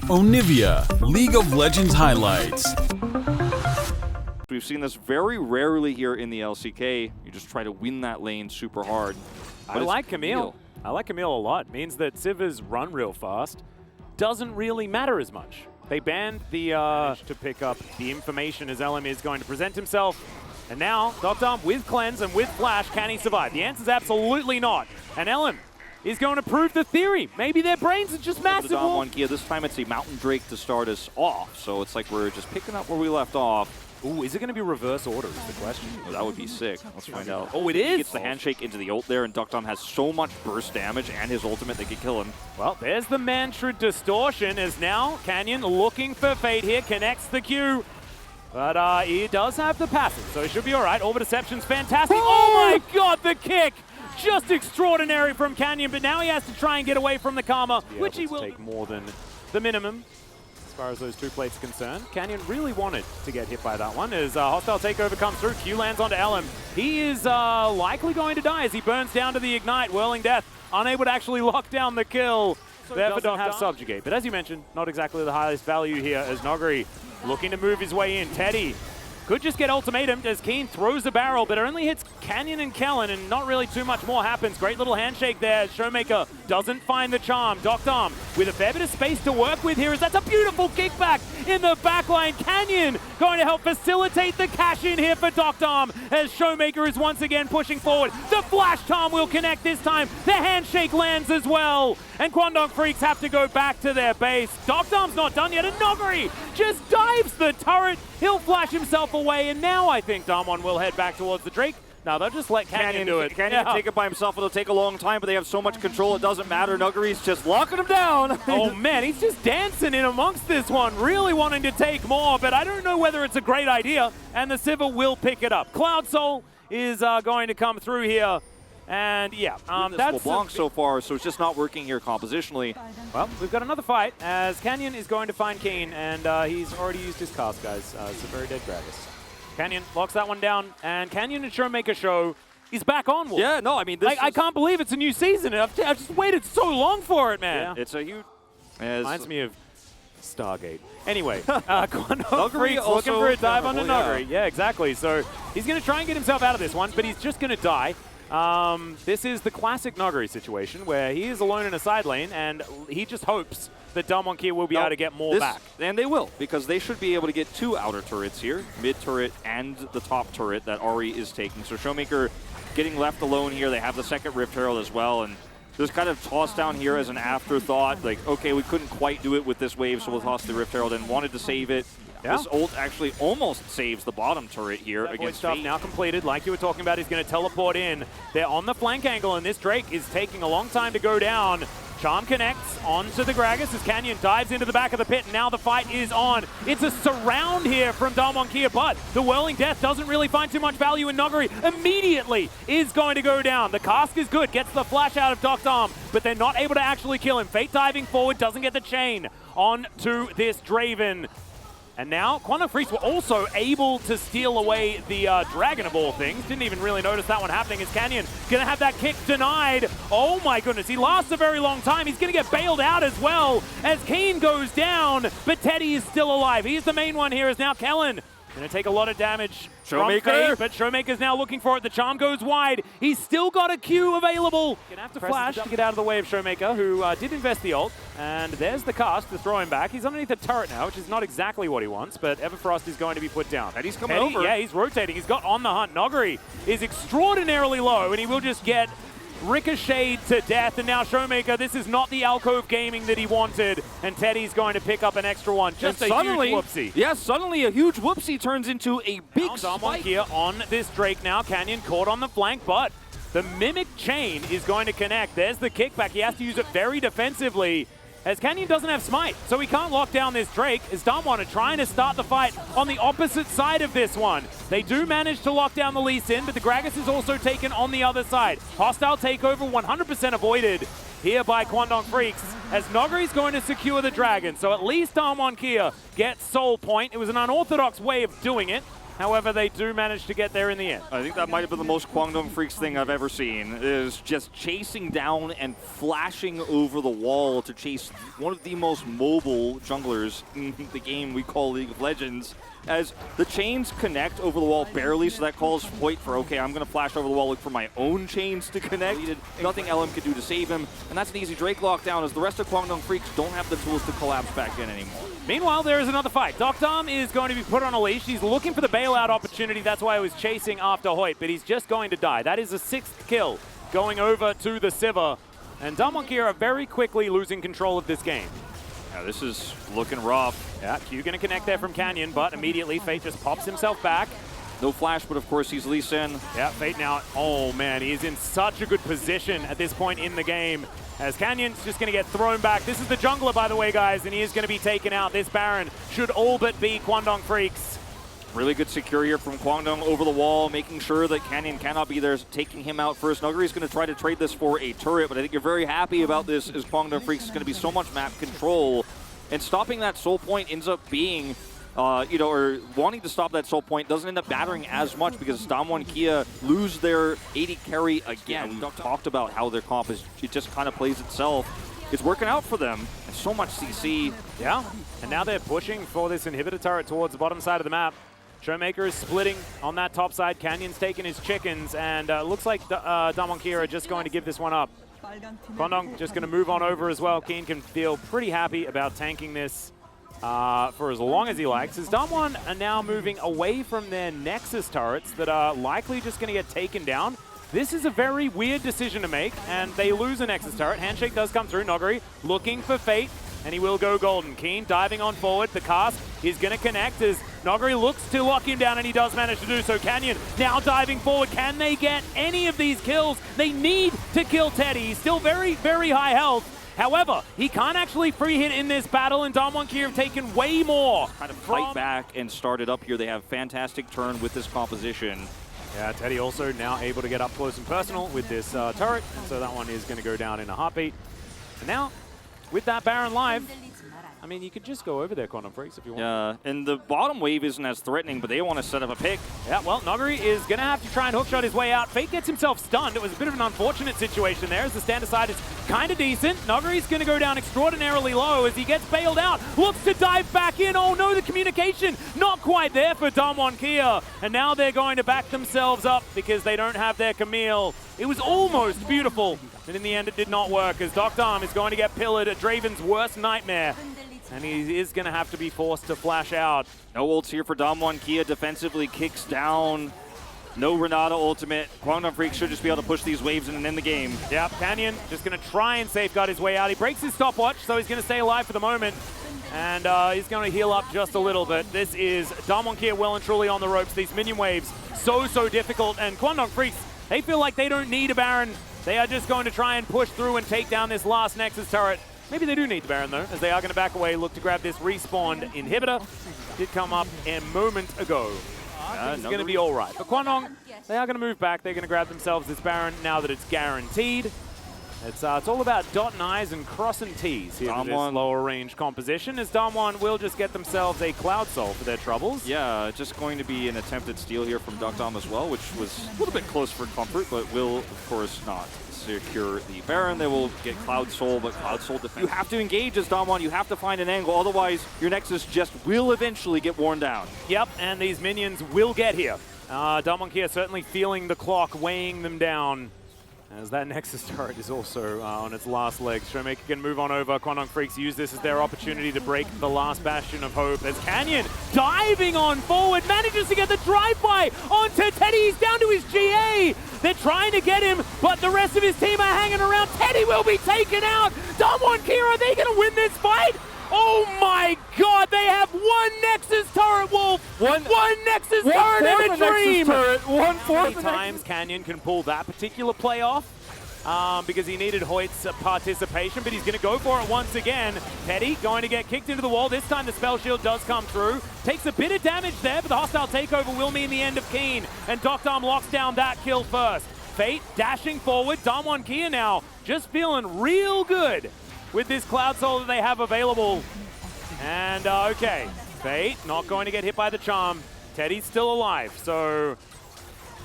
Onivia, League of Legends highlights. We've seen this very rarely here in the LCK. You just try to win that lane super hard. I like Camille. I like Camille a lot. Means that Sivers run real fast. Doesn't really matter as much. They banned the to pick up the information as LM is going to present himself. And now, Dom with Cleanse and with Flash, can he survive? The answer is absolutely not. And LM is going to prove the theory. Maybe their brains are just massive. Damwon Kia. This time it's a Mountain Drake to start us off. So it's like we're just picking up where we left off. Ooh, is it going to be reverse order is the question? Oh, that would be sick. Let's find out. Oh, it is? He gets the handshake into the ult there, and Dom has so much burst damage and his ultimate that could kill him. Well, there's the Mantra Distortion as now Canyon looking for Fate here, connects the Q. But he does have the passive, so he should be all right. Orbital Deception's fantastic. Oh my god, the kick! Just extraordinary from Canyon, but now he has to try and get away from the Karma, which he will take more than the minimum. As far as those two plates are concerned, Canyon really wanted to get hit by that one as hostile takeover comes through. Q lands onto LM. He is likely going to die as he burns down to the Ignite. Whirling Death, unable to actually lock down the kill. So therefore don't have Subjugate. But as you mentioned, not exactly the highest value here as Noguri looking to move his way in. Teddy could just get ultimatumed as Keen throws the barrel, but it only hits Canyon and Kellen, and not really too much more happens. Great little handshake there. Showmaker doesn't find the charm. Dom with a fair bit of space to work with here, as that's a beautiful kickback in the backline. Canyon going to help facilitate the cash in here for Dom as Showmaker is once again pushing forward. The flash charm will connect this time. The handshake lands as well. And Kwangdong Freaks have to go back to their base. Dom's not done yet, and Noguri just dives the turret. He'll flash himself away, and now I think Damwon will head back towards the Drake. No, they'll just let Canyon do it. Canyon can take it by himself. It'll take a long time, but they have so much control, it doesn't matter. Nuguri's just locking him down. Oh, man, he's just dancing in amongst this one, really wanting to take more, but I don't know whether it's a great idea, and the Sivir will pick it up. Cloud Soul is going to come through here. And yeah, that's LeBlanc so far, so it's just not working here compositionally. Well, we've got another fight as Canyon is going to find Keen, and he's already used his cast, guys. It's a very dead Gragas. Canyon locks that one down, and Canyon and Showmaker show is back on. Wolf. Yeah, no, I mean, I can't believe it's a new season. I've just waited so long for it, man. Yeah, it's a huge. Reminds me of Stargate. Anyway, Kwangdong Freaks looking for a dive onto Noguri. Yeah, exactly. So he's going to try and get himself out of this one, but he's just going to die. This is the classic Noguri situation where he is alone in a side lane and he just hopes that Damwon Kia will be able to get more back. And they will, because they should be able to get two outer turrets here, mid turret and the top turret that Ari is taking. So Showmaker getting left alone here. They have the second Rift Herald as well, and just kind of tossed down here as an afterthought. Like, okay, we couldn't quite do it with this wave, so we'll toss the Rift Herald and wanted to save it. Yeah. This ult actually almost saves the bottom turret here against stuff Fate. Now completed, like you were talking about, he's going to teleport in. They're on the flank angle, and this Drake is taking a long time to go down. Charm connects onto the Gragas as Canyon dives into the back of the pit, and now the fight is on. It's a surround here from Damwon Kia, but the Whirling Death doesn't really find too much value in Noguri. Immediately is going to go down. The cask is good, gets the flash out of Dom, but they're not able to actually kill him. Fate diving forward, doesn't get the chain onto this Draven. And now, Kwangdong Freaks were also able to steal away the Dragon of all things. Didn't even really notice that one happening as Canyon going to have that kick denied. Oh my goodness, he lasts a very long time. He's going to get bailed out as well as Keen goes down, but Teddy is still alive. He's the main one here as now Kellen going to take a lot of damage from Fate, but Showmaker's now looking for it. The charm goes wide. He's still got a Q available. Going to have to flash to get out of the way of Showmaker, who did invest the ult. And there's the cast to throw him back. He's underneath the turret now, which is not exactly what he wants, but Everfrost is going to be put down. And he's coming over. Yeah, he's rotating. He's got on the hunt. Noguri is extraordinarily low, and he will just get ricocheted to death. And now Showmaker, this is not the alcove gaming that he wanted, and Teddy's going to pick up an extra one. Just a huge whoopsie. Yeah, suddenly a huge whoopsie turns into a big spike. Here on this Drake now. Canyon caught on the flank, but the Mimic Chain is going to connect. There's the kickback. He has to use it very defensively, as Canyon doesn't have smite, so he can't lock down this Drake, as Damwon are trying to start the fight on the opposite side of this one. They do manage to lock down the Lee Sin, but the Gragas is also taken on the other side. Hostile takeover 100% avoided here by Kwangdong Freaks, as Noguri's going to secure the Dragon, so at least Damwon Kia gets Soul Point. It was an unorthodox way of doing it, However, they do manage to get there in the end. I think that might have been the most Kwangdong Freaks thing I've ever seen, is just chasing down and flashing over the wall to chase one of the most mobile junglers in the game we call League of Legends. As the chains connect over the wall barely, so that calls Hoyt for, okay, I'm going to flash over the wall, look for my own chains to connect. Nothing LM could do to save him, and that's an easy Drake lockdown, as the rest of Kwangdong Freaks don't have the tools to collapse back in anymore. Meanwhile, there is another fight. Dom is going to be put on a leash. He's looking for the bailout opportunity. That's why he was chasing after Hoyt, but he's just going to die. That is the 6th kill going over to the Sivir, and Damwon Kia are very quickly losing control of this game. Yeah, this is looking rough. Yeah, Q going to connect there from Canyon, but immediately Fate just pops himself back. No flash, but of course he's Lee Sin. Yeah, Fate now, oh man, he's in such a good position at this point in the game, as Canyon's just going to get thrown back. This is the jungler, by the way, guys, and he is going to be taken out. This Baron should all but be Kwangdong Freaks. Really good secure here from Kwangdong over the wall, making sure that Canyon cannot be there, taking him out first. Nuggery's going to try to trade this for a turret, but I think you're very happy about this, as Kwangdong Freaks is going to be so much map control. And stopping that soul point ends up being, or wanting to stop that soul point doesn't end up mattering as much, because Damwon Kia lose their 80 carry again. We talked about how their comp is, it just kind of plays itself. It's working out for them, and so much CC. Yeah, and now they're pushing for this inhibitor turret towards the bottom side of the map. Showmaker is splitting on that top side. Canyon's taking his chickens, and looks like Damwon Kia are just going to give this one up. Kwangdong just going to move on over as well. Keen can feel pretty happy about tanking this for as long as he likes. As Damwon are now moving away from their Nexus turrets that are likely just going to get taken down. This is a very weird decision to make, and they lose a Nexus turret. Handshake does come through. Nuggery looking for Fate, and he will go golden. Keen diving on forward. The cast is going to connect as Nuggery looks to lock him down, and he does manage to do so. Canyon now diving forward. Can they get any of these kills? They need to kill Teddy. He's still very, very high health. However, he can't actually free hit in this battle, and Damwon Kia have taken way more. Kind of fight back and started up here. They have fantastic turn with this composition. Yeah, Teddy also now able to get up close and personal with this turret, and so that one is going to go down in a heartbeat. And now, with that Baron live, I mean, you could just go over there, Kwangdong Freaks, if you want. Yeah, and the bottom wave isn't as threatening, but they want to set up a pick. Yeah, well, Nuggery is going to have to try and hookshot his way out. Fate gets himself stunned. It was a bit of an unfortunate situation there, as the stand aside is kind of decent. Nuggery's going to go down extraordinarily low as he gets bailed out. Looks to dive back in. Oh no, the communication not quite there for Damwon Kia. And now they're going to back themselves up because they don't have their Camille. It was almost beautiful, but in the end it did not work, as Dom is going to get pillared, a Draven's worst nightmare. And he is going to have to be forced to flash out. No ults here for Damwon Kia. Defensively kicks down. No Renata ultimate. Kwangdong Freaks should just be able to push these waves in and end the game. Yep, Canyon just going to try and safeguard his way out. He breaks his stopwatch, so he's going to stay alive for the moment. And he's going to heal up just a little bit. This is Damwon Kia well and truly on the ropes. These minion waves, so difficult. And Kwangdong Freaks, they feel like they don't need a Baron. They are just going to try and push through and take down this last Nexus turret. Maybe they do need the Baron, though, as they are going to back away, look to grab this respawned inhibitor. Did come up a moment ago. It's going to be all right. But Kwangdong, they are going to move back. They're going to grab themselves this Baron now that it's guaranteed. It's all about dotting I's and crossing T's here for this lower range composition, as Damwon will just get themselves a Cloud Soul for their troubles. Yeah, just going to be an attempted steal here from Dom as well, which was a little bit close for comfort, but will, of course, not secure the Baron. They will get Cloud Soul, but Cloud Soul defense. You have to engage as Damwon. You have to find an angle, otherwise your Nexus just will eventually get worn down. Yep, and these minions will get here. Damwon Kia certainly feeling the clock weighing them down, as that Nexus turret is also on its last legs. Showmaker can move on over. Kwangdong Freaks use this as their opportunity to break the last bastion of hope. As Canyon diving on forward, manages to get the drive-by onto Teddy. He's down to his GA. They're trying to get him, but the rest of his team are hanging around. Teddy will be taken out. Damwon Kia, are they going to win this fight? Oh my god, they have one Nexus turret, Wolf! One Nexus turret in a dream! How many times Canyon can pull that particular play off? Because he needed Hoyt's participation, but he's going to go for it once again. Teddy going to get kicked into the wall. This time the spell shield does come through. Takes a bit of damage there, but the hostile takeover will mean the end of Keen. And Dom locks down that kill first. Fate dashing forward. Damwon Kia now just feeling real good with this Cloud Soul that they have available. And okay, Fate not going to get hit by the charm. Teddy's still alive, so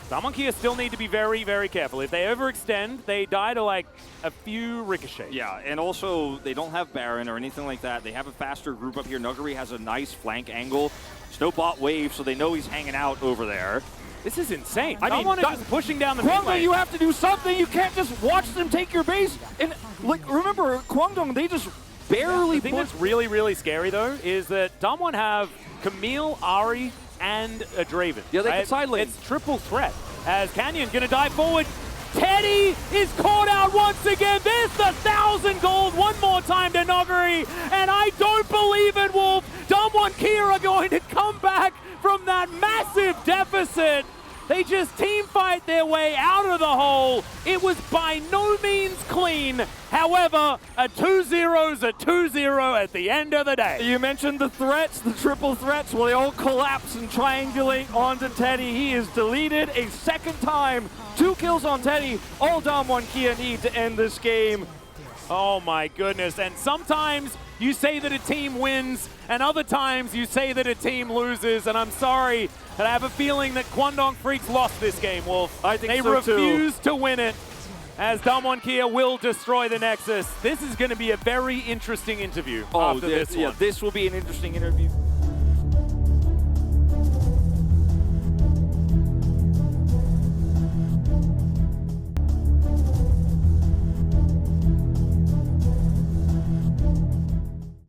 Damwon Kia still need to be very, very careful. If they overextend, they die to like a few ricochets. Yeah, and also they don't have Baron or anything like that. They have a faster group up here. Nuguri has a nice flank angle. There's no bot wave, so they know he's hanging out over there. This is insane. I mean, Damwon is just pushing down the mid Kwangdong, lane. you have to do something. You can't just watch them take your base. And like, remember, Kwangdong, they just barely The thing that's really, really scary, though, is that Damwon have Camille, Ahri, and a Draven. Yeah, they right? can side lane. It's triple threat. As Canyon gonna dive forward. Teddy is caught out once again. There's the 1,000 gold one more time to Nuguri. And I don't believe it, Wolf. Damwon Kia are going to come back from that massive deficit. They just team fight their way out of the hole. It was by no means clean. However, a 2-0 is a 2-0 at the end of the day. You mentioned the threats, the triple threats. Well, they all collapse and triangulate onto Teddy. He is deleted a second time. 2 kills on Teddy. All Damwon Kia need to end this game. Oh my goodness. And sometimes you say that a team wins, and other times you say that a team loses. And I'm sorry, but I have a feeling that Kwangdong Freaks lost this game, Wolf. I think they so too. refuse to win it, as Damwon Kia will destroy the Nexus. This is going to be a very interesting interview after this one. Yeah, this will be an interesting interview.